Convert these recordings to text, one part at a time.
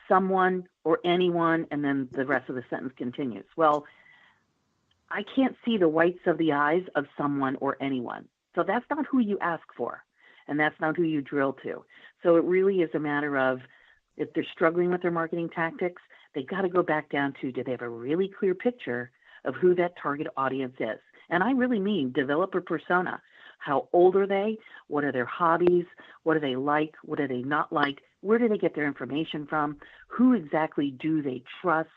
someone or anyone, and then the rest of the sentence continues. Well, I can't see the whites of the eyes of someone or anyone. So that's not who you ask for, and that's not who you drill to. So it really is a matter of if they're struggling with their marketing tactics, they've got to go back down to, do they have a really clear picture of who that target audience is? And I really mean developer persona. How old are they? What are their hobbies? What do they like? What do they not like? Where do they get their information from? Who exactly do they trust?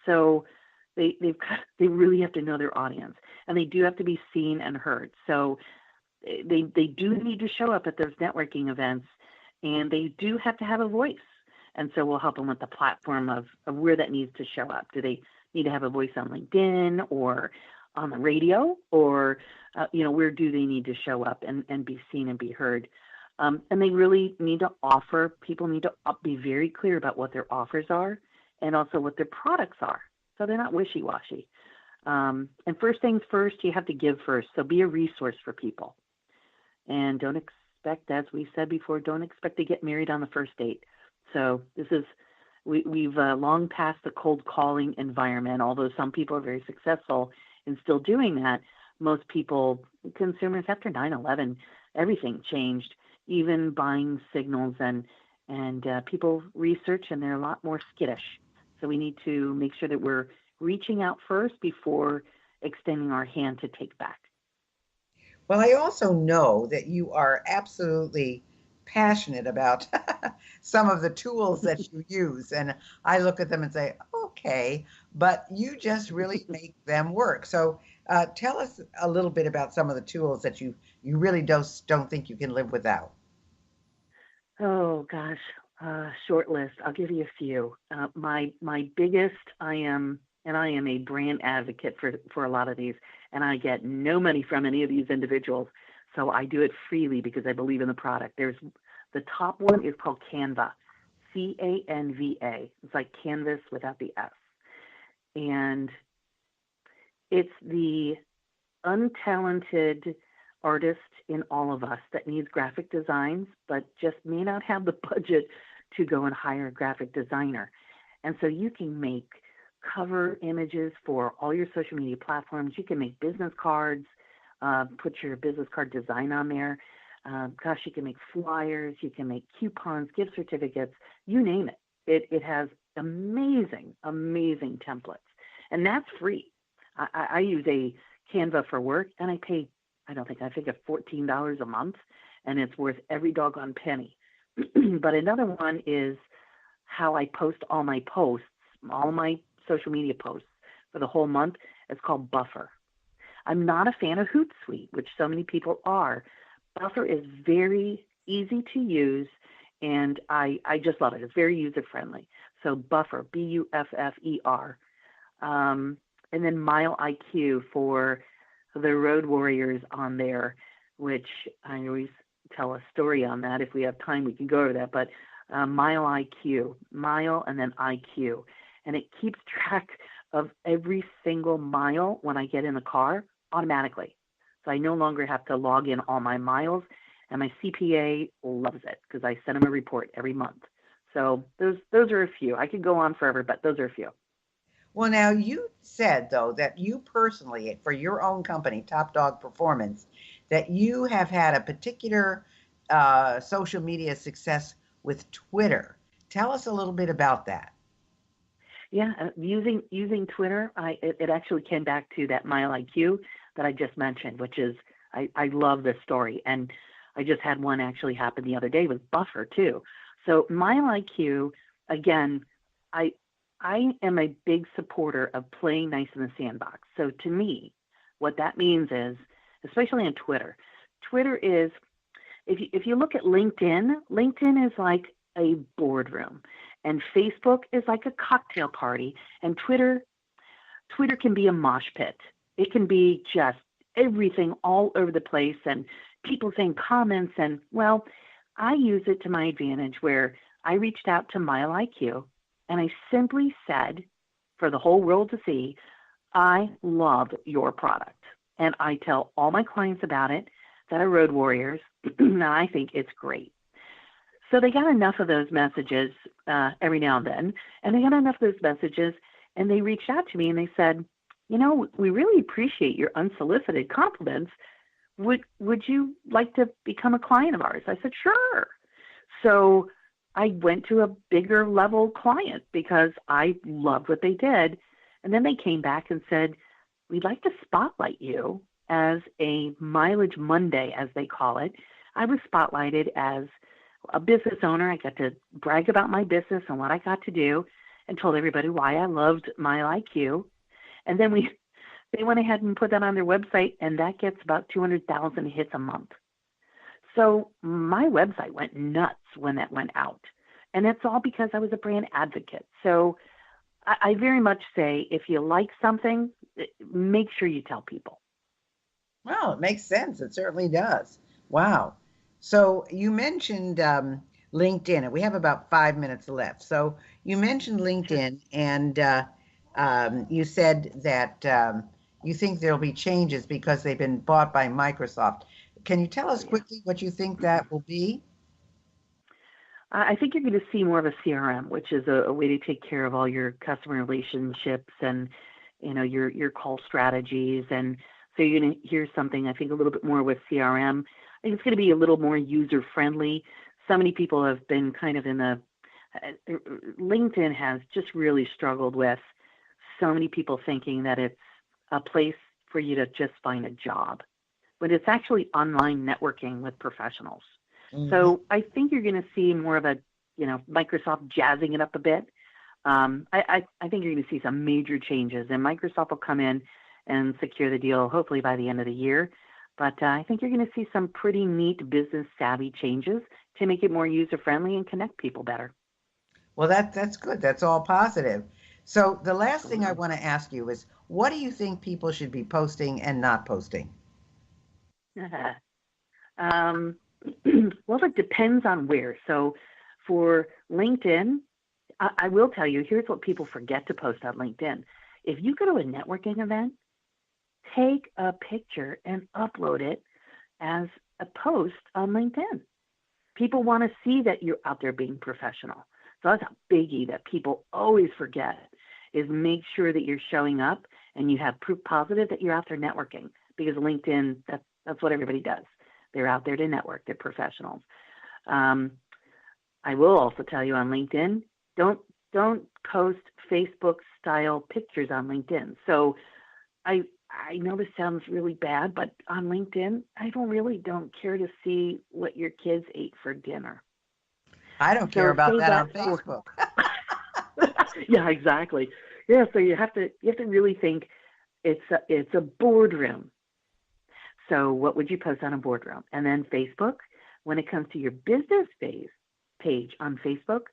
So they really have to know their audience, and they do have to be seen and heard. So they do need to show up at those networking events, and they do have to have a voice. And so we'll help them with the platform of where that needs to show up. Do they need to have a voice on LinkedIn or on the radio, or where do they need to show up and be seen and be heard? And they really need to offer. People need to be very clear about what their offers are and also what their products are, so they're not wishy-washy. And first things first, you have to give first. So be a resource for people. And don't expect, as we said before, don't expect to get married on the first date. So we've long passed the cold calling environment, although some people are very successful in still doing that. Most people, consumers after 9/11, everything changed, even buying signals, and people research, and they're a lot more skittish. So we need to make sure that we're reaching out first before extending our hand to take back. Well, I also know that you are absolutely passionate about some of the tools that you use. And I look at them and say, okay, but you just really make them work. So tell us a little bit about some of the tools that you really don't think you can live without. Oh gosh, short list. I'll give you a few. My biggest, I am a brand advocate for a lot of these, and I get no money from any of these individuals, so I do it freely because I believe in the product. There's the top one is called Canva, Canva. It's like canvas without the S, and it's the untalented artist in all of us that needs graphic designs, but just may not have the budget to go and hire a graphic designer. And so you can make cover images for all your social media platforms. You can make business cards, put your business card design on there. Gosh, you can make flyers, you can make coupons, gift certificates, you name it. It has amazing, amazing templates. And that's free. I use a Canva for work, and I pay, I think of $14 a month, and it's worth every doggone penny. But another one is how I post all my posts, all my social media posts for the whole month. It's called Buffer. I'm not a fan of Hootsuite, which so many people are. Buffer is very easy to use, and I just love it. It's very user-friendly. So Buffer, Buffer. And then Mile IQ for the road warriors on there, which I always tell a story on that. If we have time, we can go over that. But Mile IQ, Mile and then IQ. And it keeps track of every single mile when I get in the car automatically. So I no longer have to log in all my miles, and my CPA loves it because I send them a report every month. So those are a few. I could go on forever, but those are a few. Well, now you said though that you personally, for your own company, Top Dog Performance, that you have had a particular social media success with Twitter. Tell us a little bit about that. Yeah, using Twitter, it actually came back to that Mile IQ that I just mentioned, which is I love this story, and I just had one actually happen the other day with Buffer too. So Mile IQ, again, I am a big supporter of playing nice in the sandbox. So to me, what that means is, especially on Twitter, Twitter is, if you look at LinkedIn, LinkedIn is like a boardroom, and Facebook is like a cocktail party, and Twitter can be a mosh pit. It can be just everything all over the place, and people saying comments, and well, I use it to my advantage where I reached out to Mile IQ, and I simply said, for the whole world to see, I love your product. And I tell all my clients about it that are road warriors, and I think it's great. So they got enough of those messages every now and they got enough of those messages, and they reached out to me and they said, we really appreciate your unsolicited compliments. Would you like to become a client of ours? I said, sure. So I went to a bigger level client because I loved what they did. And then they came back and said, we'd like to spotlight you as a Mileage Monday, as they call it. I was spotlighted as a business owner. I got to brag about my business and what I got to do and told everybody why I loved Mile IQ. And then they went ahead and put that on their website, and that gets about 200,000 hits a month. So my website went nuts when that went out. And it's all because I was a brand advocate. So I very much say, if you like something, make sure you tell people. Well, it makes sense. It certainly does. Wow. So you mentioned LinkedIn, and we have about 5 minutes left. So you mentioned LinkedIn, and you said that you think there'll be changes because they've been bought by Microsoft. Can you tell us quickly what you think that will be? I think you're going to see more of a CRM, which is a way to take care of all your customer relationships and your call strategies. And so you're going to hear something, I think, a little bit more with CRM. I think it's going to be a little more user friendly. So many people have been kind of LinkedIn has just really struggled with so many people thinking that it's a place for you to just find a job, but it's actually online networking with professionals. Mm-hmm. So I think you're going to see more of a, Microsoft jazzing it up a bit. I think you're going to see some major changes, and Microsoft will come in and secure the deal hopefully by the end of the year. But I think you're going to see some pretty neat business savvy changes to make it more user friendly and connect people better. Well, that's good. That's all positive. So the last thing I want to ask you is, what do you think people should be posting and not posting? Well, it depends on where. So for LinkedIn, I will tell you, here's what people forget to post on LinkedIn. If you go to a networking event, take a picture and upload it as a post on LinkedIn. People want to see that you're out there being professional. So that's a biggie that people always forget, is make sure that you're showing up and you have proof positive that you're out there networking, because LinkedIn, that's what everybody does. They're out there to network. They're professionals. I will also tell you on LinkedIn, don't post Facebook style pictures on LinkedIn. So I know this sounds really bad, but on LinkedIn, I don't care to see what your kids ate for dinner. I don't care about that on Facebook. Yeah, exactly. Yeah, so you have to really think it's a boardroom. So what would you post on a boardroom? And then Facebook, when it comes to your business page on Facebook,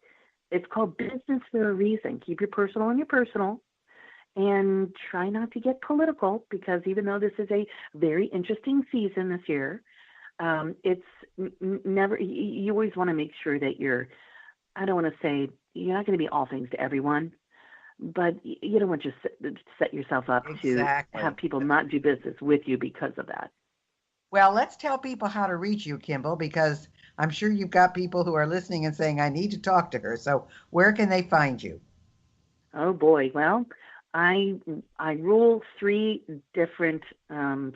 it's called Business for a reason. Keep your personal in your personal, and try not to get political, because even though this is a very interesting season this year, it's never, you always want to make sure that I don't want to say you're not going to be all things to everyone, but you don't want to set yourself up to have people not do business with you because of that. Well, let's tell people how to reach you, Kimball, because I'm sure you've got people who are listening and saying, I need to talk to her. So where can they find you? Oh, boy. Well, I rule 3 different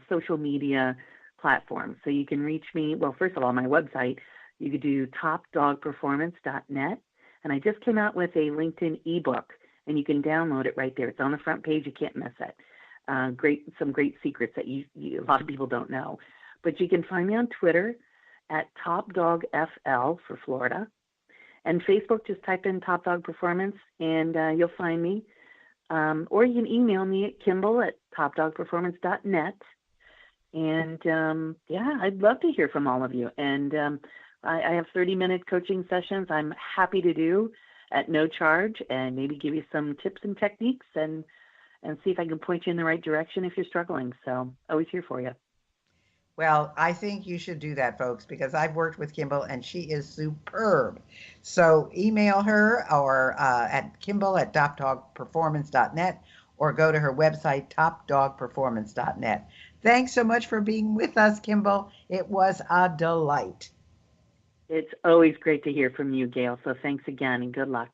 social media platforms. So you can reach me, well, first of all, my website, you could do topdogperformance.net. And I just came out with a LinkedIn ebook, and you can download it right there. It's on the front page. You can't miss it. Some great secrets that a lot of people don't know. But you can find me on Twitter at TopDogFL for Florida. And Facebook, just type in Top Dog Performance, and you'll find me. Or you can email me at Kimball@topdogperformance.net. And I'd love to hear from all of you. And I have 30-minute coaching sessions I'm happy to do at no charge, and maybe give you some tips and techniques and see if I can point you in the right direction if you're struggling. So always here for you. Well, I think you should do that, folks, because I've worked with Kimball and she is superb. So email her or at Kimball@topdogperformance.net, or go to her website, topdogperformance.net. Thanks so much for being with us, Kimball. It was a delight. It's always great to hear from you, Gail. So thanks again and good luck.